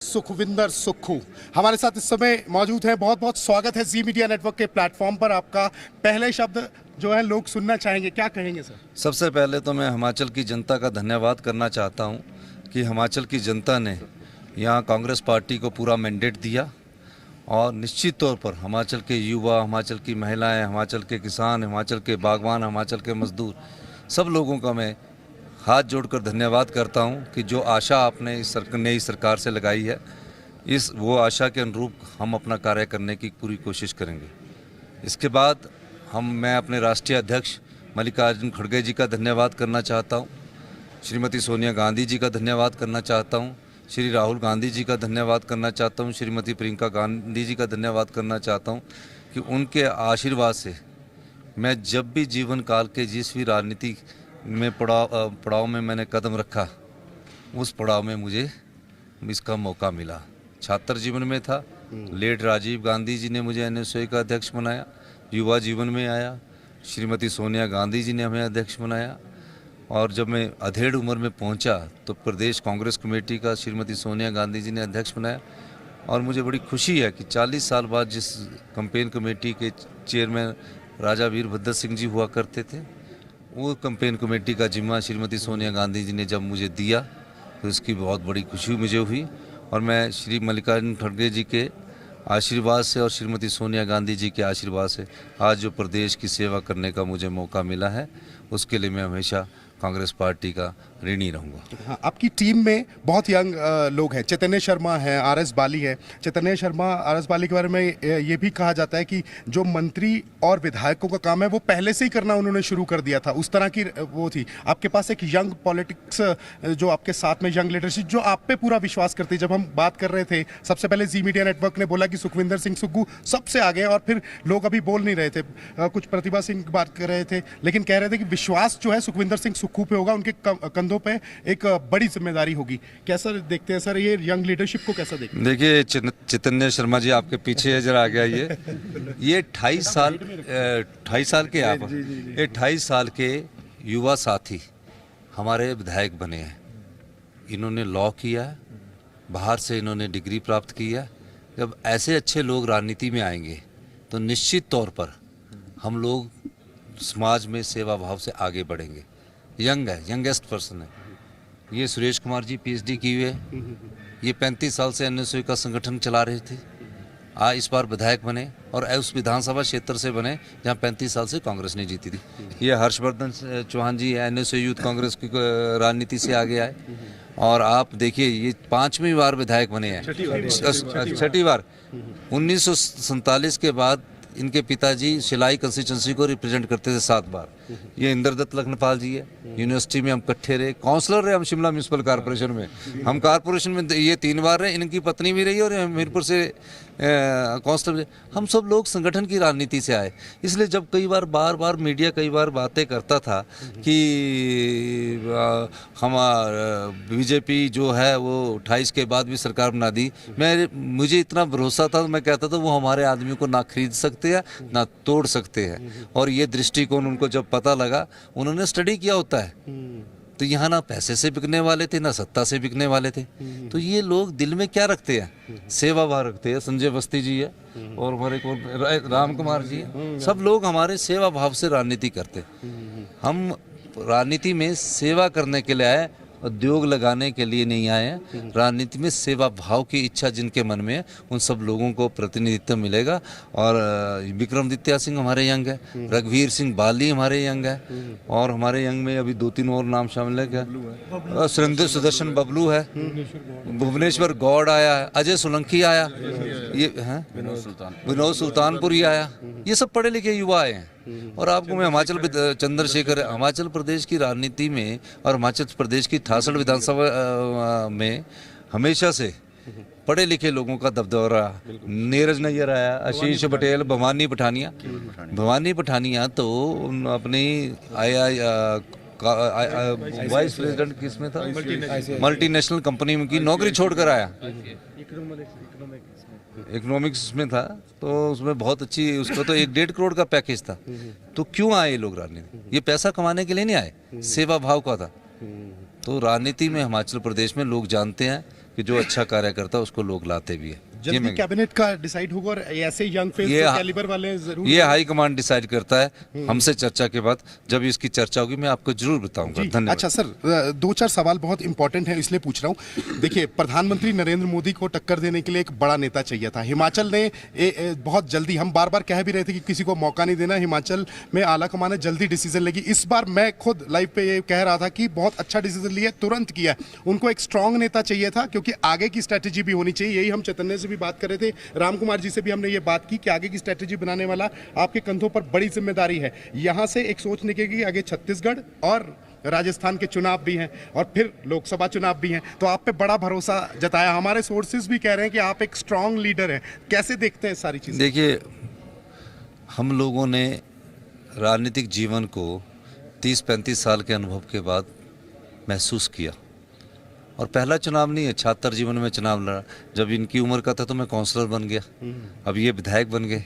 सुखविंदर सुक्खू हमारे साथ इस समय मौजूद है। बहुत बहुत स्वागत है जी मीडिया नेटवर्क के प्लेटफॉर्म पर। आपका पहले शब्द जो है लोग सुनना चाहेंगे, क्या कहेंगे सर? सबसे पहले तो मैं हिमाचल की जनता का धन्यवाद करना चाहता हूं कि हिमाचल की जनता ने यहां कांग्रेस पार्टी को पूरा मैंडेट दिया और निश्चित तौर पर हिमाचल के युवा, हिमाचल की महिलाएं, हिमाचल के किसान, हिमाचल के बागवान, हिमाचल के मजदूर, सब लोगों का मैं हाथ जोड़कर धन्यवाद करता हूं कि जो आशा आपने इस नई सरकार से लगाई है, वो आशा के अनुरूप हम अपना कार्य करने की पूरी कोशिश करेंगे। इसके बाद मैं अपने राष्ट्रीय अध्यक्ष मल्लिकार्जुन खड़गे जी का धन्यवाद करना चाहता हूं, श्रीमती सोनिया गांधी जी का धन्यवाद करना चाहता हूं, श्री राहुल गांधी जी का धन्यवाद करना चाहता हूं, श्रीमती प्रियंका गांधी जी का धन्यवाद करना चाहता हूं कि उनके आशीर्वाद से मैं जब भी जीवन काल के जिस भी राजनीति में पड़ाव में मैंने कदम रखा, उस पड़ाव में मुझे इसका मौका मिला। छात्र जीवन में था, लेट राजीव गांधी जी ने मुझे एनएसयूआई का अध्यक्ष बनाया। युवा जीवन में आया, श्रीमती सोनिया गांधी जी ने हमें अध्यक्ष बनाया। और जब मैं अधेड़ उम्र में पहुंचा तो प्रदेश कांग्रेस कमेटी का श्रीमती सोनिया गांधी जी ने अध्यक्ष बनाया। और मुझे बड़ी खुशी है कि 40 साल बाद जिस कैंपेन कमेटी के चेयरमैन राजा वीरभद्र सिंह जी हुआ करते थे, वो कैंपेन कमेटी का जिम्मा श्रीमती सोनिया गांधी जी ने जब मुझे दिया तो इसकी बहुत बड़ी खुशी मुझे हुई। और मैं श्री मल्लिकार्जुन खड़गे जी के आशीर्वाद से और श्रीमती सोनिया गांधी जी के आशीर्वाद से आज जो प्रदेश की सेवा करने का मुझे मौका मिला है, उसके लिए मैं हमेशा कांग्रेस पार्टी का ऋणी रहूँगा। हाँ, आपकी टीम में बहुत यंग लोग हैं। चैतन्य शर्मा है, आरएस बाली है। चैतन्य शर्मा, आरएस बाली के बारे में ये भी कहा जाता है कि जो मंत्री और विधायकों का काम है वो पहले से ही करना उन्होंने शुरू कर दिया था, उस तरह की वो थी। आपके पास एक यंग पॉलिटिक्स, जो आपके साथ में यंग लीडरशिप, जो आप पे पूरा विश्वास करती है। जब हम बात कर रहे थे सबसे पहले जी मीडिया नेटवर्क ने बोला कि सुखविंदर सिंह सुक्खू सबसे आगे, और फिर लोग अभी बोल नहीं रहे थे, कुछ प्रतिभा सिंह बात कर रहे थे, लेकिन कह रहे थे कि विश्वास जो है सुखविंदर सिंह सुक्खू पे होगा, उनके कंधों पे एक बड़ी जिम्मेदारी होगी। कैसा देखते हैं सर ये यंग लीडरशिप को, कैसा देखते हैं? देखिए, चैतन्य शर्मा जी आपके पीछे जरा आ गया। ये 28 साल के आप, ये 28 साल के युवा साथी हमारे विधायक बने हैं। इन्होंने लॉ किया है, बाहर से इन्होंने डिग्री प्राप्त की है। जब ऐसे अच्छे लोग राजनीति में आएंगे तो निश्चित तौर पर हम लोग समाज में सेवा भाव से आगे बढ़ेंगे। यंग है, यंगेस्ट पर्सन है। ये सुरेश कुमार जी पीएचडी किए हुए, ये 35 साल से एनएसयूआई का संगठन चला रहे थे। आज इस बार विधायक बने और उस विधानसभा क्षेत्र से बने जहां 35 साल से कांग्रेस ने जीती थी। ये हर्षवर्धन चौहान जी एनएसयूआई यूथ कांग्रेस की राजनीति से आगे आए। और आप देखिए, ये 5वीं बार विधायक बने हैं, छठी बार। 1947 के बाद इनके पिताजी शिलाई कंस्टिट्यूंसी को रिप्रेजेंट करते थे 7 बार। ये इंद्रदत्त लखनपाल जी है, यूनिवर्सिटी में हम इकट्ठे रहे, काउंसलर रहे हम शिमला म्यूनसिपल कॉर्पोरेशन में। हम कॉर्पोरेशन में ये 3 बार रहे, इनकी पत्नी भी रही और हमीरपुर से काउंसलर। हम सब लोग संगठन की राजनीति से आए। इसलिए जब बार बार मीडिया कई बार बातें करता था कि हमारा बीजेपी जो है वो 28 के बाद भी सरकार बना दी, मुझे इतना भरोसा था, मैं कहता था वो हमारे आदमियों को ना खरीद सकते हैं ना तोड़ सकते हैं। और ये दृष्टिकोण उनको जब पता लगा, उन्होंने स्टडी किया होता है, तो यहाँ ना पैसे से बिकने वाले थे ना सत्ता से बिकने वाले थे। तो ये लोग दिल में क्या रखते हैं? सेवा भाव रखते हैं। संजय बस्ती जी है और हमारे को राम कुमार जी है, सब लोग हमारे सेवा भाव से राजनीति करते। हम राजनीति में सेवा करने के लिए आए, उद्योग लगाने के लिए नहीं आए हैं। राजनीति में सेवा भाव की इच्छा जिनके मन में है, उन सब लोगों को प्रतिनिधित्व मिलेगा। और विक्रमादित्य सिंह हमारे यंग है, रघुवीर सिंह बाली हमारे यंग है, और हमारे यंग में अभी 2-3 और नाम शामिल है। क्या सुरेंद्र सुदर्शन बबलू है, भुवनेश्वर गौड़ आया है, अजय सोलंकी आया, ये है विनोद सुल्तानपुरी आया। ये सब पढ़े लिखे युवा आए हैं। और आपको मैं हिमाचल प्रदेश की राजनीति में और हिमाचल प्रदेश की 68 विधानसभा में हमेशा से पढ़े लिखे लोगों का दबदबा रहा। नीरज नैयर आया, आशीष पटेल, भवानी पठानिया तो अपनी वाइस प्रेसिडेंट किसमें था, मल्टीनेशनल कंपनी की नौकरी छोड़कर आया, इकोनॉमिक्स में था, तो उसमें बहुत अच्छी, उसको तो 1-1.5 करोड़ का पैकेज था। तो क्यों आए ये लोग राजनीति? ये पैसा कमाने के लिए नहीं आए, सेवा भाव का था। तो राजनीति में हिमाचल प्रदेश में लोग जानते हैं कि जो अच्छा कार्य करता है उसको लोग लाते भी है। ये जल्दी मैं- कैबिनेट का डिसाइड होगा और ऐसे यंग फेस ये- कैलिबर वाले जरूर ये हाई कमांड डिसाइड करता है, हमसे चर्चा के बाद जब इसकी चर्चा होगी मैं आपको जरूर बताऊंगा। जी। धन्यवाद। अच्छा सर, दो चार सवाल बहुत इंपॉर्टेंट है इसलिए पूछ रहा हूँ। देखिए, प्रधानमंत्री नरेंद्र मोदी को टक्कर देने के लिए एक बड़ा नेता चाहिए था। हिमाचल ने बहुत जल्दी, हम बार बार कह भी रहे थे कि किसी को मौका नहीं देना, हिमाचल में आला कमान जल्दी डिसीजन लेगी। इस बार मैं खुद लाइव पे ये कह रहा था कि बहुत अच्छा डिसीजन लिया, तुरंत किया। उनको एक स्ट्रांग नेता चाहिए था क्योंकि आगे की स्ट्रेटेजी भी होनी चाहिए। यही हम चैतन्य से भी बात कर रहे थे, राम कुमार जी से भी हमने ये बात की कि आगे की स्ट्रेटेजी बनाने वाला आपके कंधों पर बड़ी जिम्मेदारी है। यहां से एक सोच निकलेगी, आगे छत्तीसगढ़ और राजस्थान के चुनाव भी हैं और फिर लोकसभा चुनाव भी हैं, तो आप पे बड़ा भरोसा जताया। हमारे सोर्सेज भी कह रहे हैं कि आप एक स्ट्रांग लीडर हैं। कैसे देखते हैं सारी चीजें? देखिए, हम लोगों ने राजनीतिक जीवन को 30-35 साल के अनुभव के बाद महसूस किया, और पहला चुनाव नहीं है, 76 जीवन में चुनाव लड़ा। जब इनकी उम्र का था तो मैं काउंसलर बन गया, अब ये विधायक बन गए।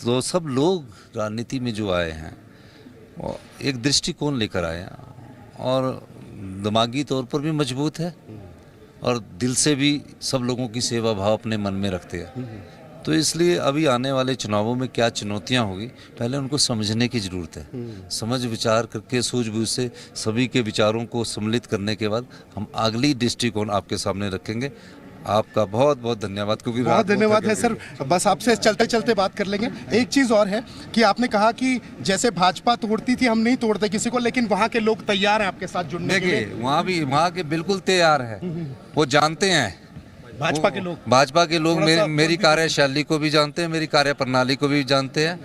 तो सब लोग राजनीति में जो आए हैं वो एक दृष्टिकोण लेकर आए हैं, और दिमागी तौर पर भी मजबूत है और दिल से भी सब लोगों की सेवा भाव अपने मन में रखते हैं। तो इसलिए अभी आने वाले चुनावों में क्या चुनौतियां होगी, पहले उनको समझने की ज़रूरत है। समझ विचार करके सूझबूझ से सभी के विचारों को सम्मिलित करने के बाद हम अगली दृष्टिकोण आपके सामने रखेंगे। आपका बहुत बहुत धन्यवाद, क्योंकि बहुत धन्यवाद है सर। बस आपसे चलते चलते बात कर लेंगे। एक चीज और है कि आपने कहा कि जैसे भाजपा तोड़ती थी, हम नहीं तोड़ते किसी को, लेकिन वहां के लोग तैयार हैं आपके साथ जुड़ने के देखिए, लिए। वहाँ के बिल्कुल तैयार है, वो जानते हैं, भाजपा के लोग, भाजपा के लोग थोड़ा सा मेरी कार्यशैली को भी जानते हैं, मेरी कार्यप्रणाली को भी जानते हैं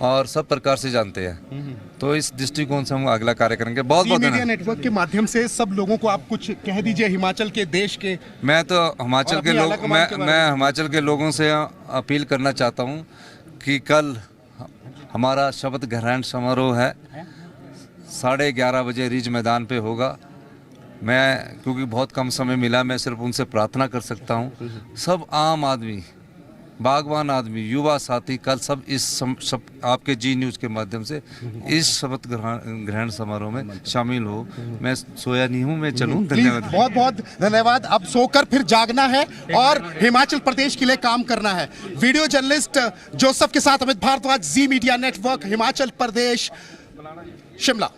और सब प्रकार से जानते हैं। तो इस दृष्टिकोण से हम अगला कार्य करेंगे। बहुत बहुत मीडिया धन्यवाद। नेटवर्क के माध्यम से सब लोगों को आप कुछ कह दीजिए हिमाचल के, देश के। मैं तो हिमाचल और के अपनी लोग आलाकमान के बारे मैं हिमाचल के लोगों से अपील करना चाहता हूं कि कल हमारा शपथ ग्रहण समारोह है, 11:30 बजे रिज मैदान पे होगा। मैं, क्योंकि बहुत कम समय मिला, मैं सिर्फ उनसे प्रार्थना कर सकता हूं, सब आम आदमी, बागवान आदमी, युवा साथी कल सब सब आपके जी न्यूज़ के माध्यम से इस शपथ ग्रहण समारोह में शामिल हो। मैं सोया नहीं हूँ, मैं चलूँ। धन्यवाद। बहुत बहुत धन्यवाद। अब सोकर फिर जागना है और हिमाचल प्रदेश के लिए काम करना है। वीडियो जर्नलिस्ट जोसेफ के साथ अमित भारद्वाज, जी मीडिया नेटवर्क, हिमाचल प्रदेश, शिमला।